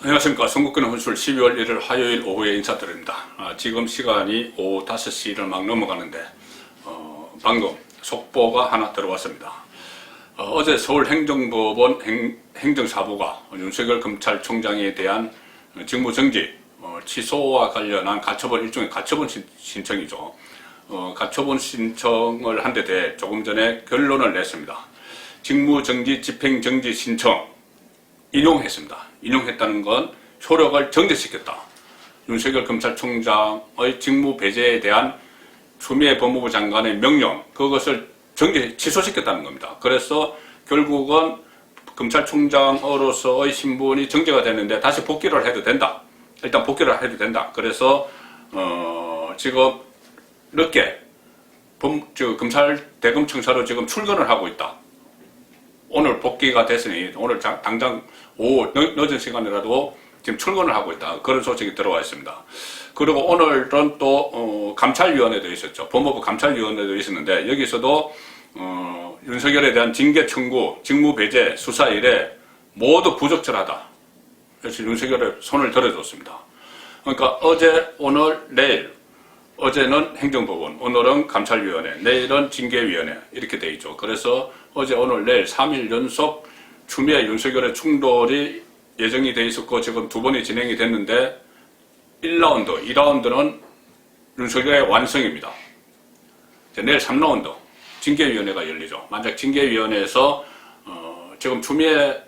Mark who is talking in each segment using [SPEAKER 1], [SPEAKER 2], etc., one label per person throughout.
[SPEAKER 1] 안녕하십니까. son국군의 혼술 12월 1일 화요일 오후에 인사드립니다. 지금 시간이 오후 5시를 막 넘어가는데 방금 속보가 하나 들어왔습니다. 어제 서울행정법원 행정사부가 윤석열 검찰총장에 대한 직무정지 취소와 관련한 가처분, 일종의 가처분 신청이죠. 가처분 신청을 한 데 대해 조금 전에 결론을 냈습니다. 직무정지 집행정지 신청 인용했습니다. 인용했다는 건 효력을 정지시켰다. 윤석열 검찰총장의 직무 배제에 대한 추미애 법무부 장관의 명령, 그것을 취소시켰다는 겁니다. 그래서 결국은 검찰총장으로서의 신분이 정지가 됐는데 다시 복귀를 해도 된다. 일단 복귀를 해도 된다. 그래서 지금 늦게 검찰 대검청사로 지금 출근을 하고 있다. 오늘 복귀가 됐으니 오늘 당장 오후 늦은 시간이라도 지금 출근을 하고 있다. 그런 소식이 들어와 있습니다. 그리고 오늘은 또 감찰위원회도 있었죠. 법무부 감찰위원회도 있었는데 여기서도 윤석열에 대한 징계 청구, 직무 배제 수사 일에 모두 부적절하다. 그래서 윤석열의 손을 들어줬습니다. 그러니까 어제, 오늘, 내일, 어제는 행정법원, 오늘은 감찰위원회, 내일은 징계위원회 이렇게 돼 있죠. 그래서 어제, 오늘, 내일 3일 연속 추미애 윤석열의 충돌이 예정이 돼 있었고 지금 두 번이 진행이 됐는데 1라운드, 2라운드는 윤석열의 완성입니다. 내일 3라운드 징계위원회가 열리죠. 만약 징계위원회에서 지금 추미애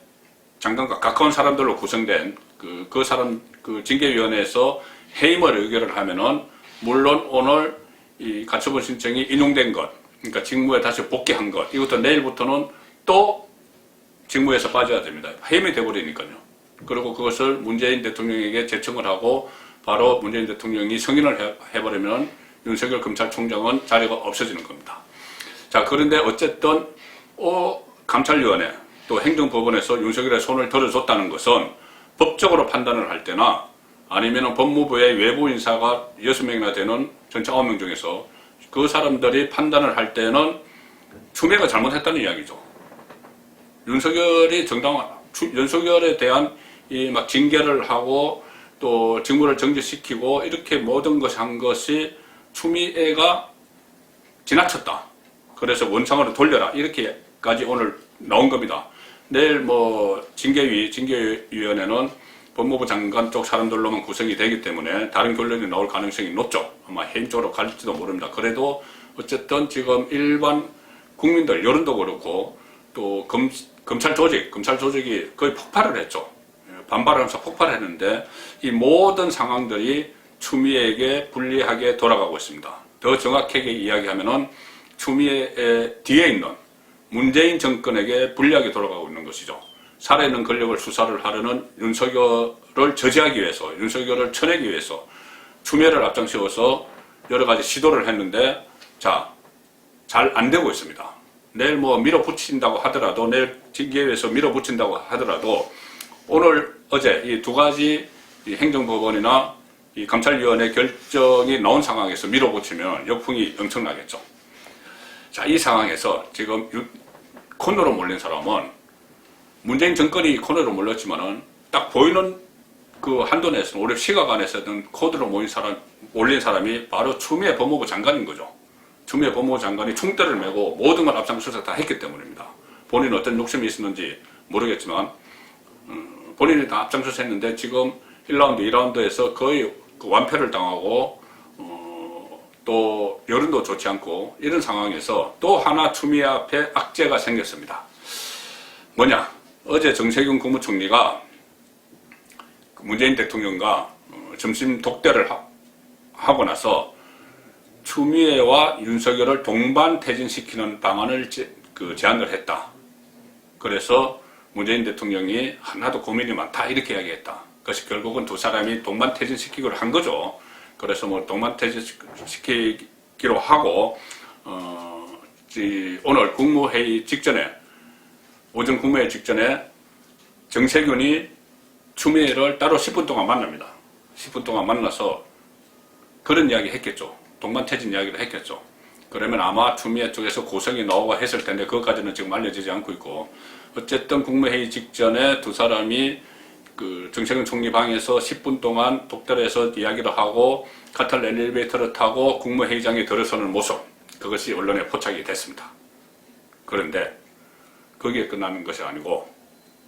[SPEAKER 1] 장관과 가까운 사람들로 구성된 그 징계위원회에서 해임을 의결을 하면은 물론 오늘 이 가처분 신청이 인용된 것, 그러니까 직무에 다시 복귀한 것, 이것도 내일부터는 또 직무에서 빠져야 됩니다. 해임이 돼버리니까요. 그리고 그것을 문재인 대통령에게 제청을 하고 바로 문재인 대통령이 승인을 해버리면 윤석열 검찰총장은 자리가 없어지는 겁니다. 자, 그런데 어쨌든 감찰위원회 또 행정법원에서 윤석열의 손을 들어줬다는 것은 법적으로 판단을 할 때나 아니면 법무부의 외부 인사가 6명이나 되는 전체 9명 중에서 그 사람들이 판단을 할 때는 추미애가 잘못했다는 이야기죠. 윤석열에 대한 막 징계를 하고 또 직무를 정지시키고 이렇게 모든 것을 한 것이 추미애가 지나쳤다. 그래서 원상으로 돌려라. 이렇게까지 오늘 나온 겁니다. 내일 징계위원회는 법무부 장관 쪽 사람들로만 구성이 되기 때문에 다른 결론이 나올 가능성이 높죠. 아마 해임 쪽으로 갈지도 모릅니다. 그래도 어쨌든 지금 일반 국민들, 여론도 그렇고 또 검찰 조직이 거의 폭발을 했죠. 반발을 하면서 폭발했는데 이 모든 상황들이 추미애에게 불리하게 돌아가고 있습니다. 더 정확하게 이야기하면은 추미애의 뒤에 있는 문재인 정권에게 불리하게 돌아가고 있는 것이죠. 살아있는 권력을 수사를 하려는 윤석열을 저지하기 위해서, 윤석열을 쳐내기 위해서 추미애를 앞장세워서 여러 가지 시도를 했는데 잘 안 되고 있습니다. 내일 밀어붙인다고 하더라도, 내일 징계위에서 밀어붙인다고 하더라도 어제 이 두 가지 행정법원이나 이 감찰위원회 결정이 나온 상황에서 밀어붙이면 역풍이 엄청나겠죠. 자, 이 상황에서 지금 코너로 몰린 사람은 문재인 정권이 코너로 몰렸지만은 딱 보이는 그 한도 내에서는 오히려 시각 안에서는 코너로 몰린 사람이 바로 추미애 법무부 장관인 거죠. 추미애 법무부 장관이 총대를 메고 모든 걸 앞장서서 다 했기 때문입니다. 본인은 어떤 욕심이 있었는지 모르겠지만 본인이 다 앞장서서 했는데 지금 1라운드, 2라운드에서 거의 완패를 당하고 또 여론도 좋지 않고 이런 상황에서 또 하나 추미애 앞에 악재가 생겼습니다. 뭐냐? 어제 정세균 국무총리가 문재인 대통령과 점심 독대를 하고 나서 추미애와 윤석열을 동반 퇴진시키는 방안을 제안을 했다. 그래서 문재인 대통령이 하나도 고민이 많다 이렇게 이야기했다. 그것이 결국은 두 사람이 동반 퇴진시키기로 한 거죠. 그래서 동반 퇴진시키기로 하고 오늘 국무회의 직전에 오전 국무회의 직전에 정세균이 추미애를 따로 10분 동안 만납니다. 10분 동안 만나서 그런 이야기 했겠죠. 동반퇴진 이야기를 했겠죠. 그러면 아마 추미애 쪽에서 고성이 나오고 했을 텐데 그것까지는 지금 알려지지 않고 있고 어쨌든 국무회의 직전에 두 사람이 그 정세균 총리 방에서 10분 동안 독대해서 이야기를 하고 카탈 엘리베이터를 타고 국무회의장에 들어서는 모습, 그것이 언론에 포착이 됐습니다. 그런데 거기에 끝나는 것이 아니고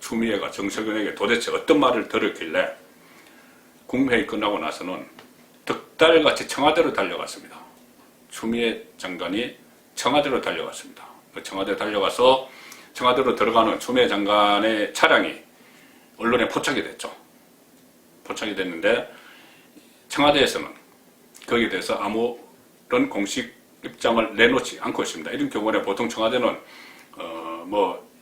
[SPEAKER 1] 추미애가 정세균에게 도대체 어떤 말을 들었길래 국무회의 끝나고 나서는 득달같이 청와대로 달려갔습니다. 추미애 장관이 청와대로 달려갔습니다. 청와대 달려가서 청와대로 들어가는 추미애 장관의 차량이 언론에 포착이 됐죠. 포착이 됐는데 청와대에서는 거기에 대해서 아무런 공식 입장을 내놓지 않고 있습니다. 이런 경우에 보통 청와대는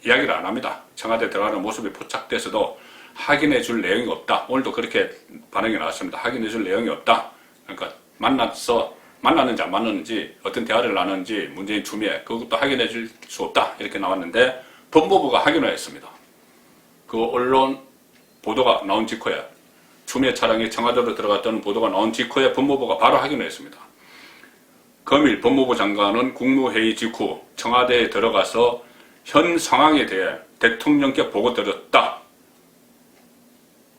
[SPEAKER 1] 이야기를 안 합니다. 청와대 들어가는 모습이 포착돼서도 확인해 줄 내용이 없다. 오늘도 그렇게 반응이 나왔습니다. 확인해 줄 내용이 없다. 그러니까 만났는지 안 만났는지 어떤 대화를 나눴는지 문재인 추미애 그것도 확인해 줄 수 없다. 이렇게 나왔는데 법무부가 확인을 했습니다. 그 언론 보도가 나온 직후에 추미애 차량이 청와대로 들어갔다는 보도가 나온 직후에 법무부가 바로 확인을 했습니다. 검일 법무부 장관은 국무회의 직후 청와대에 들어가서 현 상황에 대해 대통령께 보고드렸다.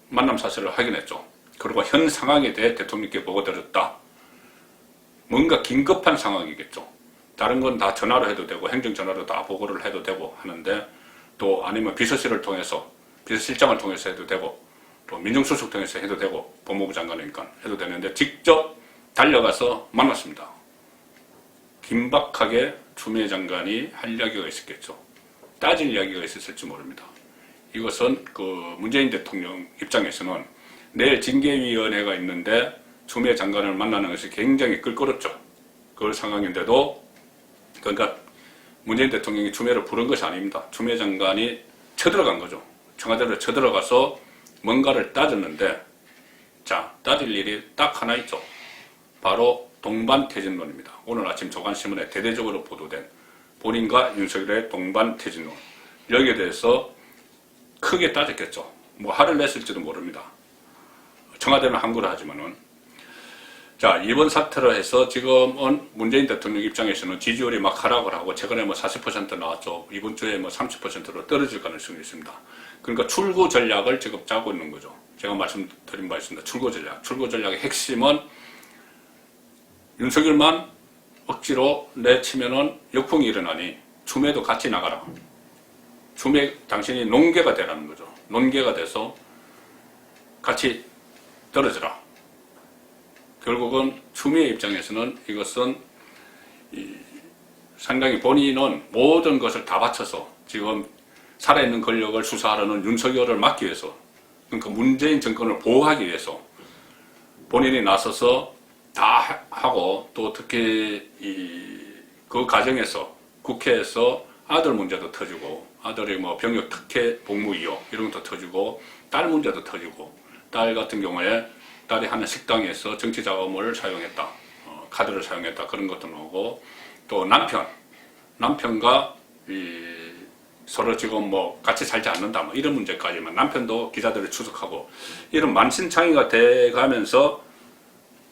[SPEAKER 1] 만남 사실을 확인했죠. 그리고 현 상황에 대해 대통령께 보고드렸다. 뭔가 긴급한 상황이겠죠. 다른 건 다 전화로 해도 되고 행정전화로 다 보고를 해도 되고 하는데 또 아니면 비서실을 통해서 비서실장을 통해서 해도 되고 또 민정수석 통해서 해도 되고 법무부 장관이니까 해도 되는데 직접 달려가서 만났습니다. 긴박하게 추미애 장관이 할 이야기가 있었겠죠. 따질 이야기가 있었을지 모릅니다. 이것은 그 문재인 대통령 입장에서는 내일 징계위원회가 있는데 추미애 장관을 만나는 것이 굉장히 끌거렸죠. 그 상황인데도 그러니까 문재인 대통령이 추미애를 부른 것이 아닙니다. 추미애 장관이 쳐들어간 거죠. 청와대로 쳐들어가서 뭔가를 따졌는데 자, 따질 일이 딱 하나 있죠. 바로 동반태진론입니다. 오늘 아침 조간신문에 대대적으로 보도된 본인과 윤석열의 동반태진론. 여기에 대해서 크게 따졌겠죠. 뭐 화를 냈을지도 모릅니다. 청와대는 함구를 하지만은. 자, 이번 사태로 해서 지금은 문재인 대통령 입장에서는 지지율이 막 하락을 하고 최근에 40% 나왔죠. 이번 주에 30%로 떨어질 가능성이 있습니다. 그러니까 출구 전략을 지금 짜고 있는 거죠. 제가 말씀드린 바 있습니다. 출구 전략. 출구 전략의 핵심은 윤석열만 억지로 내치면은 역풍이 일어나니 추미애도 같이 나가라. 추미애 당신이 논개가 되라는 거죠. 논개가 돼서 같이 떨어져라. 결국은 추미애 입장에서는 이것은 상당히 본인은 모든 것을 다 바쳐서 지금 살아있는 권력을 수사하려는 윤석열을 막기 위해서, 그러니까 문재인 정권을 보호하기 위해서 본인이 나서서 다 하고, 또 특히 그 과정에서 국회에서 아들 문제도 터지고, 아들이 병역 특혜 복무 의혹 이런 것도 터지고, 딸 문제도 터지고, 딸 같은 경우에 딸이 하는 식당에서 정치 자금을 사용했다, 카드를 사용했다, 그런 것도 나오고, 또 남편과 서로 지금 같이 살지 않는다, 이런 문제까지만 남편도 기자들을 추적하고, 이런 만신창이가 돼가면서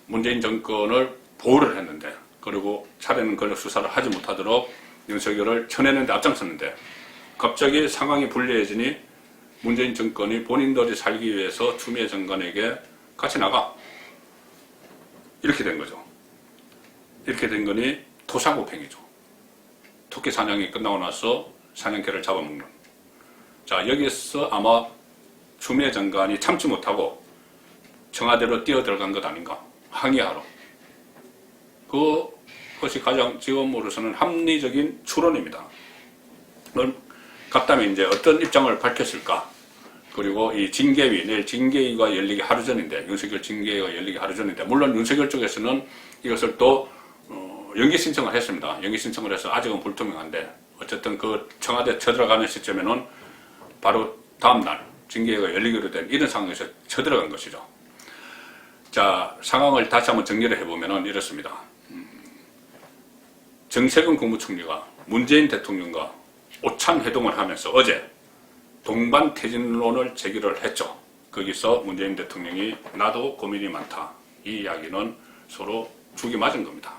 [SPEAKER 1] 문재인 정권을 보호를 했는데, 그리고 차례는 권력 수사를 하지 못하도록 윤석열을 쳐내는데 앞장섰는데, 갑자기 상황이 불리해지니 문재인 정권이 본인들이 살기 위해서 추미애 장관에게 같이 나가, 이렇게 된 거죠. 이렇게 된 거니 토사구팽이죠. 토끼 사냥이 끝나고 나서 사냥개를 잡아먹는. 자, 여기서 아마 추미애 장관이 참지 못하고 청와대로 뛰어들어간 것 아닌가, 항의하러. 그것이 가장 지금으로서는 합리적인 추론입니다. 그럼 그다음에 이제 어떤 입장을 밝혔을까? 그리고 이 징계위, 내일 징계위가 열리기 하루 전인데, 윤석열 징계위가 열리기 하루 전인데, 물론 윤석열 쪽에서는 이것을 또 연기 신청을 했습니다. 연기 신청을 해서 아직은 불투명한데, 어쨌든 그 청와대 쳐들어가는 시점에는 바로 다음날 징계위가 열리기로 된 이런 상황에서 쳐들어간 것이죠. 자, 상황을 다시 한번 정리를 해보면 이렇습니다. 정세균 국무총리가 문재인 대통령과 오찬 회동을 하면서 어제 동반태진론을 제기를 했죠. 거기서 문재인 대통령이 나도 고민이 많다, 이 이야기는 서로 죽이 맞은 겁니다.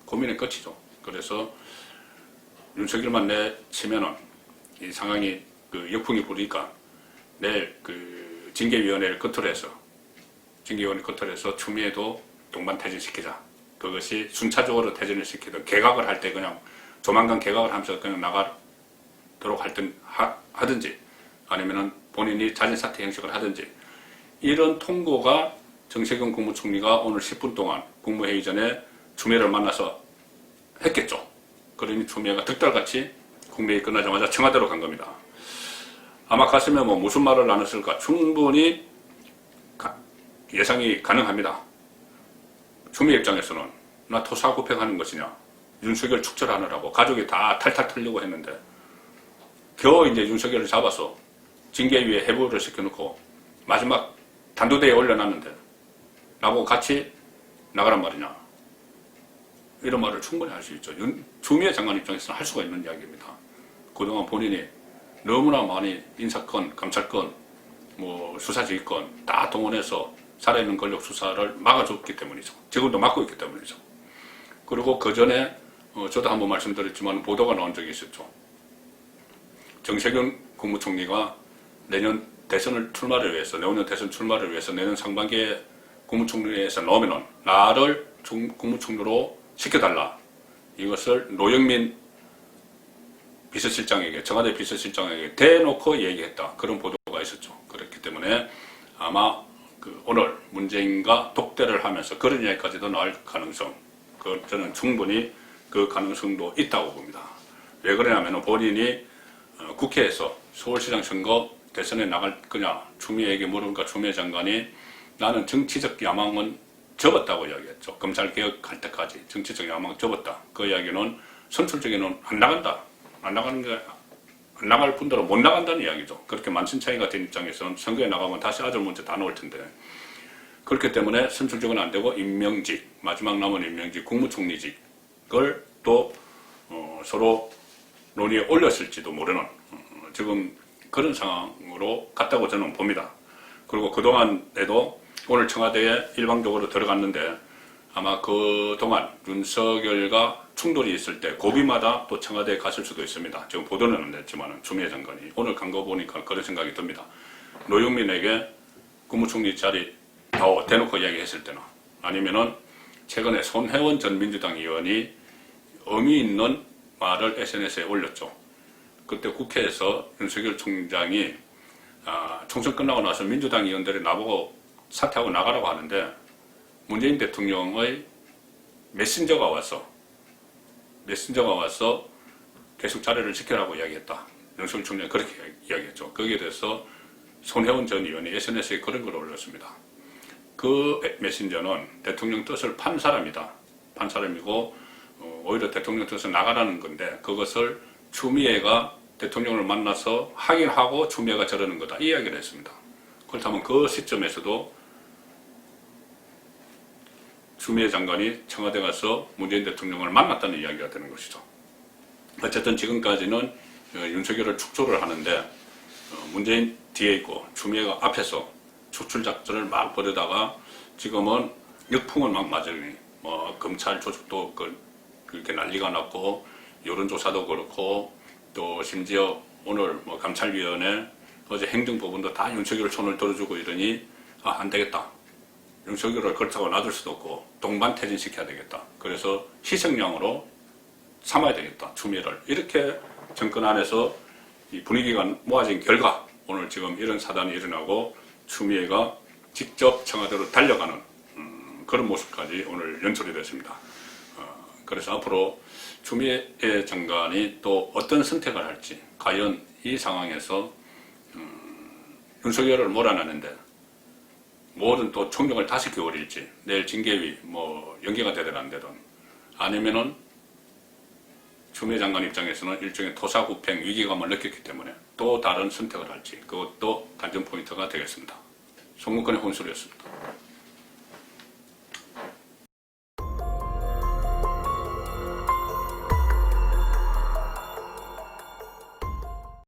[SPEAKER 1] 고민의 끝이죠. 그래서 윤석열만 내치면은 이 상황이 역풍이 부니까 내일 징계위원회를 끝으로 해서 추미애도 동반 퇴진시키자. 그것이 순차적으로 퇴진을 시키든 개각을 할 때 그냥 조만간 개각을 하면서 그냥 나가도록 하든지 아니면은 본인이 자진사퇴 형식을 하든지 이런 통보가 정세균 국무총리가 오늘 10분 동안 국무회의 전에 추미애를 만나서 했겠죠. 그러니 추미애가 득달같이 국무회의 끝나자마자 청와대로 간 겁니다. 아마 갔으면 뭐 무슨 말을 나눴을까 충분히 예상이 가능합니다. 추미애 입장에서는 나 토사구팽하는 것이냐, 윤석열 축절하느라고 가족이 다 탈탈 털려고 했는데 겨우 이제 윤석열을 잡아서 징계위에 해부를 시켜놓고 마지막 단두대에 올려놨는데 나보고 같이 나가란 말이냐, 이런 말을 충분히 할 수 있죠. 추미애 장관 입장에서는 할 수가 있는 이야기입니다. 그동안 본인이 너무나 많이 인사건, 감찰건, 뭐 수사지휘권 다 동원해서 살아있는 권력 수사를 막아줬기 때문이죠. 지금도 막고 있기 때문이죠. 그리고 그 전에 저도 한번 말씀드렸지만 보도가 나온 적이 있었죠. 정세균 국무총리가 내년 대선 출마를 위해서 내년 상반기에 국무총리에서 나오면은 나를 국무총리로 시켜달라. 이것을 노영민 비서실장에게, 청와대 비서실장에게 대놓고 얘기했다. 그런 보도가 있었죠. 그렇기 때문에 아마 오늘 문재인과 독대를 하면서 그런 이야기까지도 나올 가능성, 저는 충분히 그 가능성도 있다고 봅니다. 왜 그러냐면 본인이 국회에서 서울시장 선거 대선에 나갈 거냐 추미애에게 물으니까 추미애 장관이 나는 정치적 야망은 접었다고 이야기했죠. 검찰개혁할 때까지 정치적 야망 접었다. 그 이야기는 선출적에는 안 나간다. 안 나갈 분들은 못 나간다는 이야기죠. 그렇게 만신창이 같은 입장에서는 선거에 나가면 다시 아들 문제 다 나올 텐데 그렇기 때문에 선출직은 안 되고 임명직, 마지막 남은 임명직, 국무총리직을 또 서로 논의에 올렸을지도 모르는 지금 그런 상황으로 갔다고 저는 봅니다. 그리고 그동안에도 오늘 청와대에 일방적으로 들어갔는데 아마 그동안 윤석열과 충돌이 있을 때 고비마다 또 청와대에 갔을 수도 있습니다. 지금 보도는 안 됐지만 추미애 장관이 오늘 간 거 보니까 그런 생각이 듭니다. 노영민에게 국무총리 자리 대놓고 이야기했을 때나 아니면은 최근에 손혜원 전 민주당 의원이 의미 있는 말을 SNS에 올렸죠. 그때 국회에서 윤석열 총장이 총선 끝나고 나서 민주당 의원들이 나보고 사퇴하고 나가라고 하는데 문재인 대통령의 메신저가 와서 계속 자리를 지켜라고 이야기했다. 윤석열 총장이 그렇게 이야기했죠. 거기에 대해서 손혜원 전 의원이 SNS에 그런 걸 올렸습니다. 그 메신저는 대통령 뜻을 판 사람이다. 판 사람이고 오히려 대통령 뜻을 나가라는 건데 그것을 추미애가 대통령을 만나서 확인하고 추미애가 저러는 거다. 이 이야기를 했습니다. 그렇다면 그 시점에서도 추미애 장관이 청와대 가서 문재인 대통령을 만났다는 이야기가 되는 것이죠. 어쨌든 지금까지는 윤석열을 축소를 하는데 문재인 뒤에 있고 추미애가 앞에서 추출 작전을 막 벌이다가 지금은 역풍을 막 맞으니 검찰 조직도 그렇게 난리가 났고 여론조사도 그렇고 또 심지어 오늘 감찰위원회 어제 행정부분도 다 윤석열 손을 들어주고 이러니 안 되겠다. 윤석열을 그렇다고 놔둘 수도 없고 동반 퇴진시켜야 되겠다. 그래서 희생양으로 삼아야 되겠다. 추미애를. 이렇게 정권 안에서 이 분위기가 모아진 결과 오늘 지금 이런 사단이 일어나고 추미애가 직접 청와대로 달려가는 그런 모습까지 오늘 연출이 됐습니다. 그래서 앞으로 추미애 장관이 또 어떤 선택을 할지 과연 이 상황에서 윤석열을 몰아내는데 모든 또 총력을 다시 기울일지 내일 징계위 연기가 되든 안 되든 아니면은 추미애 장관 입장에서는 일종의 토사구팽 위기감을 느꼈기 때문에 또 다른 선택을 할지 그것도 관전 포인트가 되겠습니다. 송문권의 혼술이었습니다.